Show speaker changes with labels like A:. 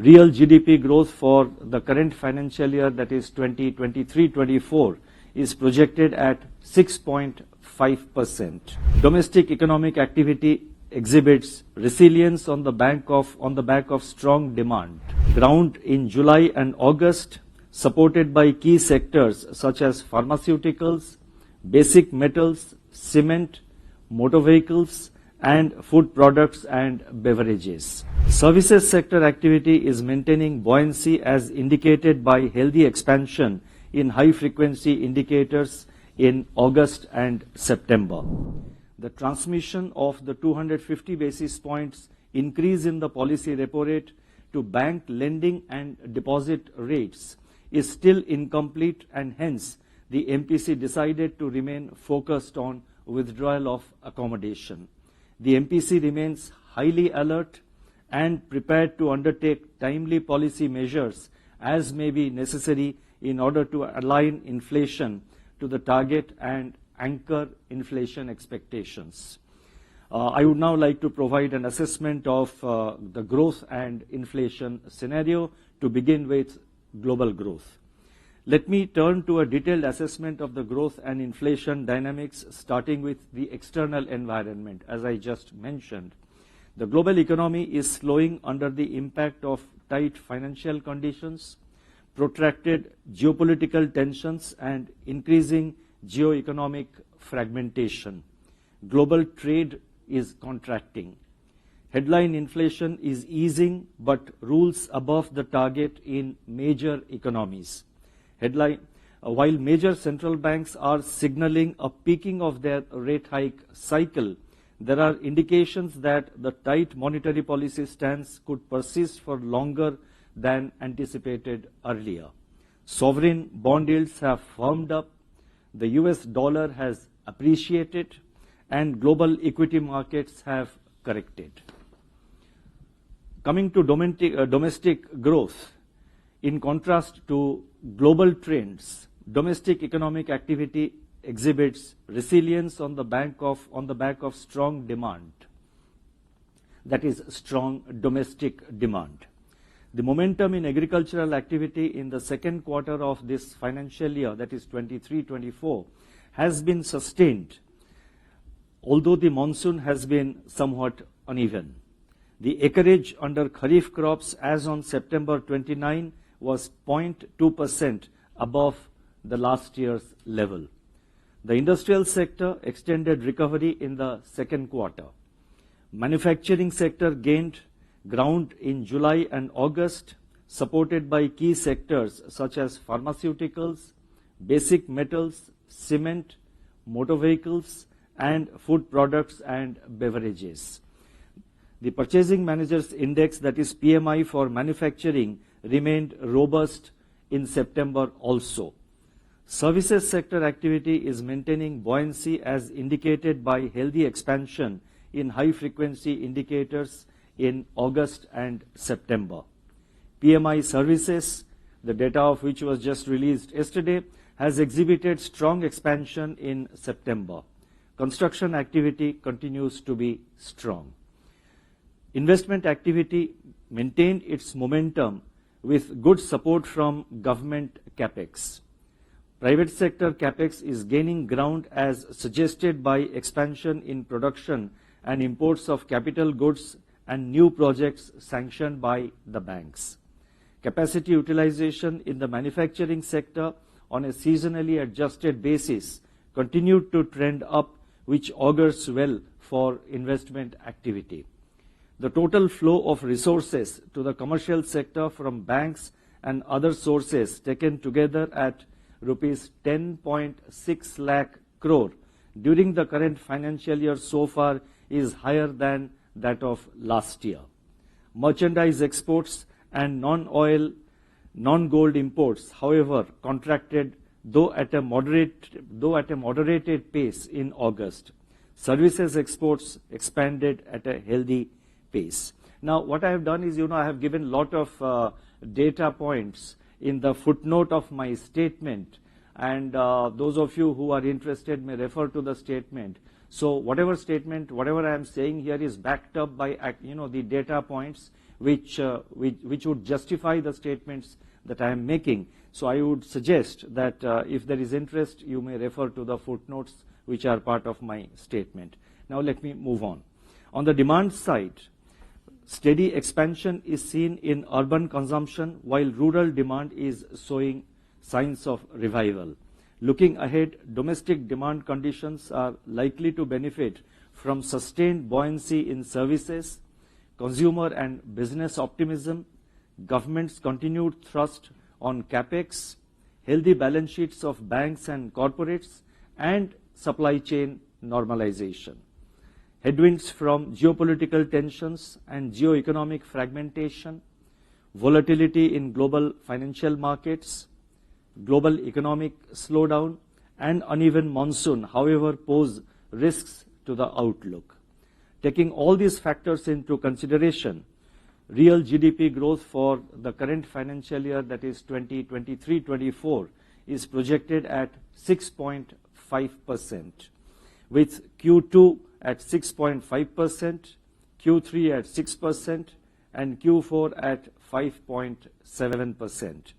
A: Real GDP growth for the current financial year, that is 2023-24, is projected at 6.5%. Domestic economic activity exhibits resilience on the back of strong demand. Ground in July and August, supported by key sectors such as pharmaceuticals, basic metals, cement, motor vehicles, and food products and beverages. Services sector activity is maintaining buoyancy as indicated by healthy expansion in high-frequency indicators in August and September. The transmission of the 250 basis points increase in the policy repo rate to bank lending and deposit rates is still incomplete, and hence the MPC decided to remain focused on withdrawal of accommodation. The MPC remains highly alert and prepared to undertake timely policy measures as may be necessary in order to align inflation to the target and anchor inflation expectations. I would now like to provide an assessment of the growth and inflation scenario to begin with global growth. Let me turn to a detailed assessment of the growth and inflation dynamics, starting with the external environment. As I just mentioned, the global economy is slowing under the impact of tight financial conditions, protracted geopolitical tensions, and increasing geoeconomic fragmentation. Global trade is contracting. Headline inflation is easing but rules above the target in major economies. While major central banks are signaling a peaking of their rate hike cycle, there are indications that the tight monetary policy stance could persist for longer than anticipated earlier. Sovereign bond yields have firmed up, the US dollar has appreciated, and global equity markets have corrected. Coming to domestic growth, in contrast to global trends, domestic economic activity exhibits resilience on the back of strong demand, that is, strong domestic demand. The momentum in agricultural activity in the second quarter of this financial year, that is 23-24, has been sustained, although the monsoon has been somewhat uneven. The acreage under Kharif crops as on September 29 was 0.2% above the last year's level. The industrial sector extended recovery in the second quarter. Manufacturing sector gained ground in July and August, supported by key sectors such as pharmaceuticals, basic metals, cement, motor vehicles, and food products and beverages. The Purchasing Managers Index, that is PMI for manufacturing, remained robust in September also. Services sector activity is maintaining buoyancy as indicated by healthy expansion in high-frequency indicators in August and September. PMI services, the data of which was just released yesterday, has exhibited strong expansion in September. Construction activity continues to be strong. Investment activity maintained its momentum with good support from government capex. Private sector capex is gaining ground as suggested by expansion in production and imports of capital goods and new projects sanctioned by the banks. Capacity utilization in the manufacturing sector on a seasonally adjusted basis continued to trend up, which augurs well for investment activity. The total flow of resources to the commercial sector from banks and other sources taken together at rupees 10.6 lakh crore during the current financial year so far is higher than that of last year. Merchandise exports and non-oil, non-gold imports, however, contracted though at a moderated pace in August. Services exports expanded at a healthy pace. Now, what I have done is, I have given a lot of data points in the footnote of my statement, and those of you who are interested may refer to the statement. So whatever I am saying here is backed up by the data points which would justify the statements that I am making. So I would suggest that if there is interest, you may refer to the footnotes which are part of my statement. Now let me move on. On the demand side, steady expansion is seen in urban consumption, while rural demand is showing signs of revival. Looking ahead, domestic demand conditions are likely to benefit from sustained buoyancy in services, consumer and business optimism, government's continued thrust on capex, healthy balance sheets of banks and corporates, and supply chain normalization. Headwinds from geopolitical tensions and geoeconomic fragmentation, volatility in global financial markets, global economic slowdown, and uneven monsoon, however, pose risks to the outlook. Taking all these factors into consideration, real GDP growth for the current financial year, that is 2023-24, is projected at 6.5%, with Q2 at 6.5%, Q3 at 6%, and Q4 at 5.7%.